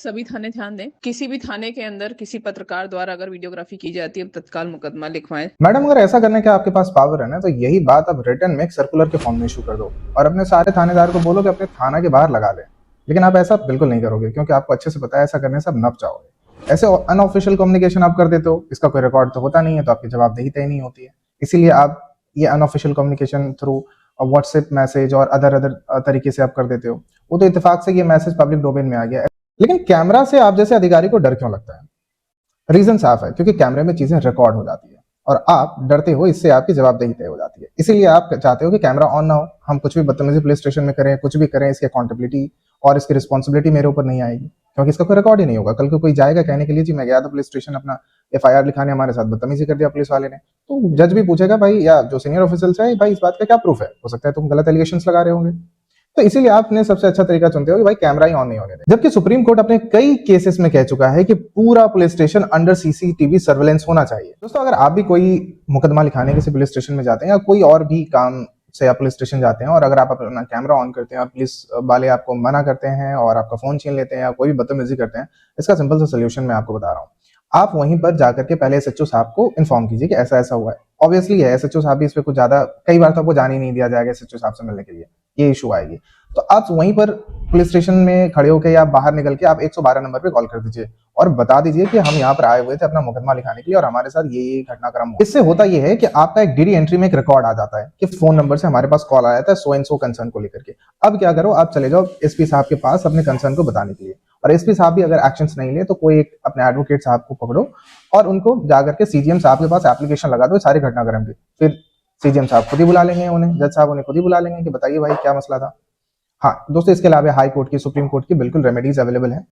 सभी थाने ध्यान दें, किसी भी थाने के अंदर किसी पत्रकार द्वारा अगर वीडियोग्राफी की जाती है तत्काल मुकदमा लिखवाएं। मैडम अगर ऐसा करने का आपके पास पावर है ना, तो यही बात अब रिटर्न में एक सर्कुलर के फॉर्म में इशू कर दो और अपने सारे थानेदार को बोलो कि अपने थाना के बाहर लगा ले। लेकिन आप ऐसा बिल्कुल नहीं करोगे, क्योंकि आपको अच्छे से पता है ऐसा करने से आप नप जाओगे। ऐसे अनऑफिशियल कम्युनिकेशन आप कर देते हो, इसका कोई रिकॉर्ड तो होता नहीं है, तो आपकी जवाबदेही तय नहीं होती है। इसीलिए आप ये unofficial communication through WhatsApp message और अदर अदर तरीके से आप कर देते हो। वो तो इत्तेफाक से ये मैसेज पब्लिक डोमेन में आ गया है। लेकिन कैमरा से आप जैसे अधिकारी को डर क्यों लगता है? रीजन साफ है, क्योंकि कैमरे में चीजें रिकॉर्ड हो जाती है और आप डरते हो, इससे आपकी जवाबदेही तय हो जाती है। इसीलिए आप चाहते हो कि कैमरा ऑन ना हो, हम कुछ भी बदतमीजी पुलिस स्टेशन में करें, कुछ भी करें, इसकी अकाउंटेबिलिटी और इसकी रिस्पॉन्सिबिलिटी मेरे ऊपर नहीं आएगी, क्योंकि इसका कोई रिकॉर्ड ही नहीं होगा। कल को कोई जाएगा कहने के लिए जी मैं गया था पुलिस स्टेशन अपना एफआईआर लिखाने, हमारे साथ बदतमीजी कर दिया पुलिस वाले ने, तो जज भी पूछेगा भाई या जो सीनियर ऑफिसर्स है, भाई इस बात का क्या प्रूफ है? हो सकता है तुम गलत एलिगेशंस लगा रहे होंगे। तो इसीलिए आपने सबसे अच्छा तरीका चुनते हो कि भाई कैमरा ही ऑन नहीं होने दें। जबकि सुप्रीम कोर्ट अपने कई केसेस में कह चुका है कि पूरा police station under CCTV surveillance होना चाहिए। दोस्तों, अगर आप भी कोई मुकदमा लिखाने किसी पुलिस स्टेशन में जाते हैं या कोई और भी काम से आप पुलिस स्टेशन जाते हैं और अगर आप अपना कैमरा ऑन करते हैं और पुलिस वाले आपको मना करते हैं और आपका फोन छीन लेते हैं या कोई भी बदतमीजी करते हैं, इसका सिंपल सा सोल्यूशन मैं आपको बता रहा हूँ। आप वहीं पर जाकर के पहले एसएचओ साहब को इन्फॉर्म कीजिए कि ऐसा ऐसा हुआ है। ऑब्वियसली है, एसएचओ साहब भी इस पे कुछ ज्यादा, कई बार तो आपको जाने ही नहीं दिया जाएगा एसएचओ साहब से मिलने के लिए, ये इशू आएगी। तो आप वहीं पर पुलिस स्टेशन में खड़े होकर या बाहर निकल के आप 112 नंबर पे कॉल कर दीजिए और बता दीजिए कि हम यहाँ पर आए हुए थे अपना मुकदमा लिखाने के लिए और हमारे साथ ये घटनाक्रम हुआ। इससे होता यह है कि आपका एक डीडी एंट्री में एक रिकॉर्ड आ जाता है कि फोन नंबर से हमारे पास कॉल आया था सो एंड सो कंसर्न को लेकर के। अब क्या करो, आप चले जाओ एसपी साहब के पास अपने कंसर्न को बताने के लिए, और एसपी साहब भी अगर एक्शंस नहीं ले तो कोई एक अपने एडवोकेट साहब को पकड़ो और उनको जाकर के सीजीएम साहब के पास एप्लीकेशन लगा दो सारे घटनाक्रम की। फिर सीजीएम साहब खुद ही बुला लेंगे उन्हें, जज साहब उन्हें खुद ही बुला लेंगे कि बताइए भाई क्या मसला था। हाँ दोस्तों, इसके अलावा हाई कोर्ट की, सुप्रीम कोर्ट की बिल्कुल रेमेडीज अवेलेबल है।